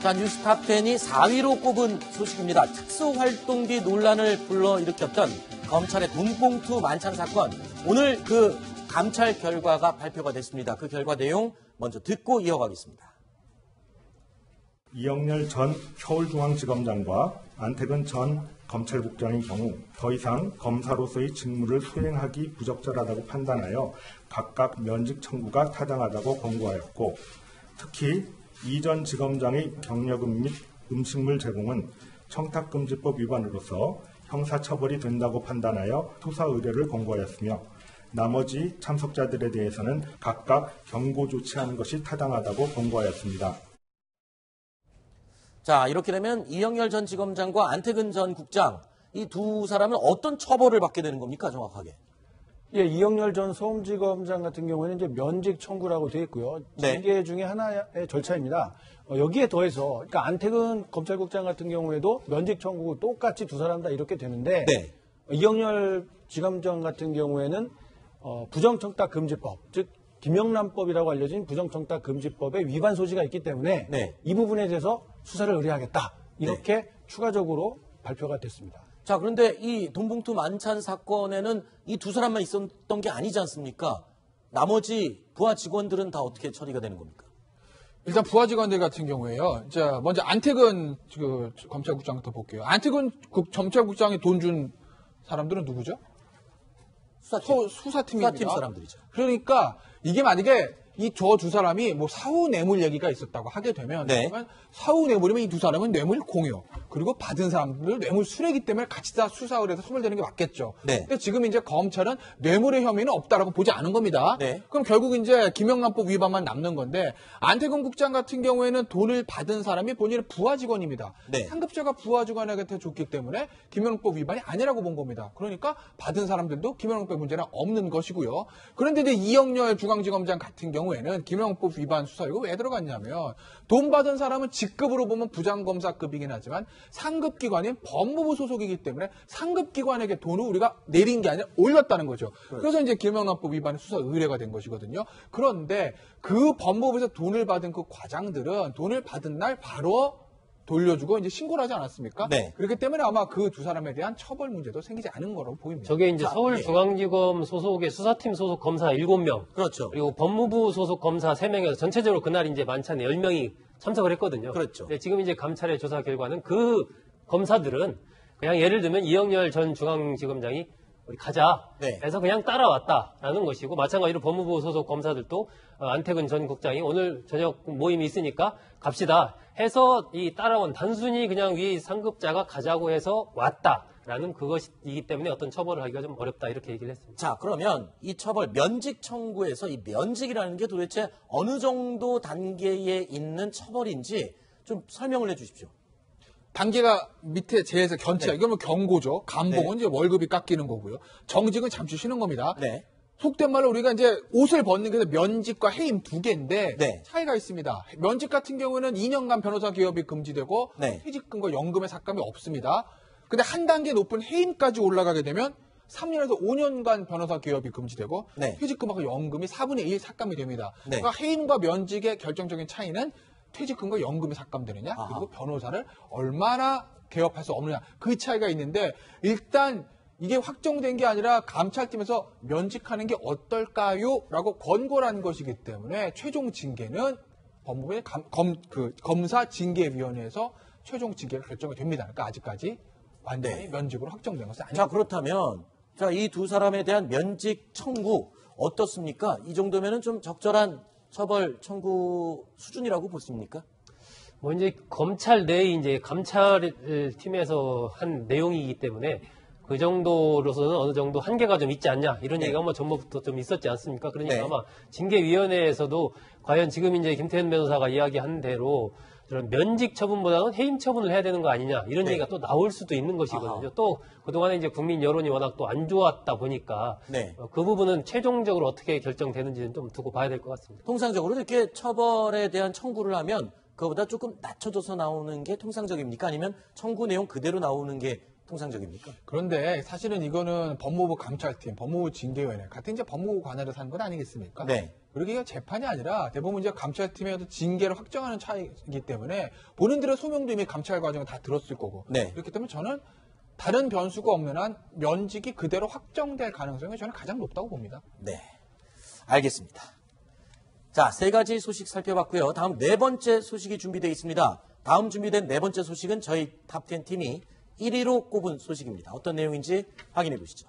자, 뉴스탑10이 4위로 꼽은 소식입니다. 특수활동비 논란을 불러일으켰던 검찰의 돈봉투 만찬 사건. 오늘 그 감찰 결과가 발표가 됐습니다. 그 결과 내용 먼저 듣고 이어가겠습니다. 이영렬 전 서울중앙지검장과 안태근 전 검찰국장의 경우 더 이상 검사로서의 직무를 수행하기 부적절하다고 판단하여 각각 면직 청구가 타당하다고 권고하였고, 특히 이 전 지검장의 경력금 및 음식물 제공은 청탁금지법 위반으로서 형사처벌이 된다고 판단하여 수사 의뢰를 권고하였으며, 나머지 참석자들에 대해서는 각각 경고 조치하는 것이 타당하다고 권고하였습니다. 자, 이렇게 되면 이영렬 전 지검장과 안태근 전 국장, 이 두 사람은 어떤 처벌을 받게 되는 겁니까, 정확하게? 예, 이영렬 전 서울지검장 같은 경우에는 이제 면직 청구라고 되어 있고요. 징계 중에 하나의 절차입니다. 여기에 더해서, 그러니까 안태근 검찰국장 같은 경우에도 면직 청구 똑같이 두 사람 다 이렇게 되는데, 네. 이영렬 지검장 같은 경우에는 부정청탁금지법, 즉 김영란법이라고 알려진 부정청탁금지법의 위반 소지가 있기 때문에 네. 이 부분에 대해서 수사를 의뢰하겠다. 이렇게 추가적으로 발표가 됐습니다. 자, 그런데 이 돈봉투 만찬 사건에는 이 두 사람만 있었던 게 아니지 않습니까? 나머지 부하 직원들은 다 어떻게 처리가 되는 겁니까? 일단 부하 직원들 같은 경우에요. 자, 먼저 안태근 검찰국장부터 볼게요. 안태근 검찰국장이 돈 준 사람들은 누구죠? 수사팀입니다. 수사팀 사람들이죠. 그러니까 이게 만약에 이 저 두 사람이 뭐 사후 뇌물 얘기가 있었다고 하게 되면, 네. 그러면 사후 뇌물이면 이 두 사람은 뇌물 공여, 그리고 받은 사람들 뇌물 수뢰기 때문에 같이 다 수사를 해서 소멸되는 게 맞겠죠. 네. 근데 지금 이제 검찰은 뇌물의 혐의는 없다라고 보지 않은 겁니다. 네. 그럼 결국 이제 김영란법 위반만 남는 건데, 안태근 국장 같은 경우에는 돈을 받은 사람이 본인의 부하 직원입니다. 네. 상급자가 부하 직원에게 줬기 때문에 김영란법 위반이 아니라고 본 겁니다. 그러니까 받은 사람들도 김영란법 문제는 없는 것이고요. 그런데 이제 이영렬 중앙지검장 같은 경우에는 김영란법 위반 수사 이거 왜 들어갔냐면, 돈 받은 사람은 직급으로 보면 부장검사급이긴 하지만 상급기관인 법무부 소속이기 때문에 상급기관에게 돈을 우리가 내린 게 아니라 올렸다는 거죠. 그래서 이제 김영란법 위반의 수사 의뢰가 된 것이거든요. 그런데 그 법무부에서 돈을 받은 그 과장들은 돈을 받은 날 바로 돌려주고 이제 신고를 하지 않았습니까? 네. 그렇기 때문에 아마 그 두 사람에 대한 처벌 문제도 생기지 않은 거로 보입니다. 저게 이제 자, 서울중앙지검 소속의 수사팀 소속 검사 7명. 그렇죠. 그리고 법무부 소속 검사 3명에서 전체적으로 그날 이제 만찬에 10명이 참석을 했거든요. 그렇죠. 근데 지금 이제 감찰의 조사 결과는 그 검사들은 그냥 예를 들면 이영렬 전 중앙지검장이 우리 가자 네. 해서 그냥 따라왔다라는 것이고, 마찬가지로 법무부 소속 검사들도 안태근 전 국장이 오늘 저녁 모임이 있으니까 갑시다 해서 이 따라온, 단순히 그냥 위 상급자가 가자고 해서 왔다라는 그것이기 때문에 어떤 처벌을 하기가 좀 어렵다 이렇게 얘기를 했습니다. 자, 그러면 이 처벌 면직 청구에서 이 면직이라는 게 도대체 어느 정도 단계에 있는 처벌인지 좀 설명을 해 주십시오. 단계가 밑에 제에서 견치야. 네. 이건 뭐 경고죠. 감봉은 네. 이제 월급이 깎이는 거고요. 정직은 잠시 쉬는 겁니다. 네. 속된 말로 우리가 이제 옷을 벗는 게 면직과 해임 두 개인데 네. 차이가 있습니다. 면직 같은 경우는 2년간 변호사 개업이 금지되고 네. 퇴직금과 연금의 삭감이 없습니다. 근데 한 단계 높은 해임까지 올라가게 되면 3년에서 5년간 변호사 개업이 금지되고 네. 퇴직금하고 연금이 4분의 1 삭감이 됩니다. 네. 그러니까 해임과 면직의 결정적인 차이는 퇴직금과 연금이 삭감되느냐, 아하. 그리고 변호사를 얼마나 개업할 수 없느냐, 그 차이가 있는데, 일단 이게 확정된 게 아니라 감찰팀에서 면직하는 게 어떨까요? 라고 권고를 한 것이기 때문에 최종 징계는 법무부의 검사징계위원회에서 최종 징계가 결정이 됩니다. 그러니까 아직까지 완전히 네. 면직으로 확정된 것은 아닙니다. 자, 그렇다면 자, 이 두 사람에 대한 면직 청구 어떻습니까? 이 정도면은 좀 적절한 처벌 청구 수준이라고 보십니까? 뭐 이제 검찰 내에 이제 감찰팀에서 한 내용이기 때문에 그 정도로서는 어느 정도 한계가 좀 있지 않냐 이런 네. 얘기가 뭐 전부터 좀 있었지 않습니까? 그러니까 네. 아마 징계위원회에서도 과연 지금 이제 김태현 변호사가 이야기한 대로 그런 면직 처분보다는 해임 처분을 해야 되는 거 아니냐 이런 네. 얘기가 또 나올 수도 있는 것이거든요. 아하. 또 그동안에 이제 국민 여론이 워낙 또 안 좋았다 보니까 네. 그 부분은 최종적으로 어떻게 결정되는지는 좀 두고 봐야 될 것 같습니다. 통상적으로 이렇게 처벌에 대한 청구를 하면 그거보다 조금 낮춰져서 나오는 게 통상적입니까? 아니면 청구 내용 그대로 나오는 게 통상적입니까? 그런데 사실은 이거는 법무부 감찰팀, 법무부 징계위원회 같은 이제 법무부 관할에서 하는 건 아니겠습니까? 네. 그러게 이게 재판이 아니라 대부분 이제 감찰팀의 어떤 징계를 확정하는 차이기 때문에 본인들의 소명도 이미 감찰 과정에 다 들었을 거고. 네. 그렇기 때문에 저는 다른 변수가 없는 한 면직이 그대로 확정될 가능성이 저는 가장 높다고 봅니다. 네. 알겠습니다. 자, 세 가지 소식 살펴봤고요. 다음 네 번째 소식이 준비되어 있습니다. 다음 준비된 네 번째 소식은 저희 탑10 팀이 1위로 꼽은 소식입니다. 어떤 내용인지 확인해 보시죠.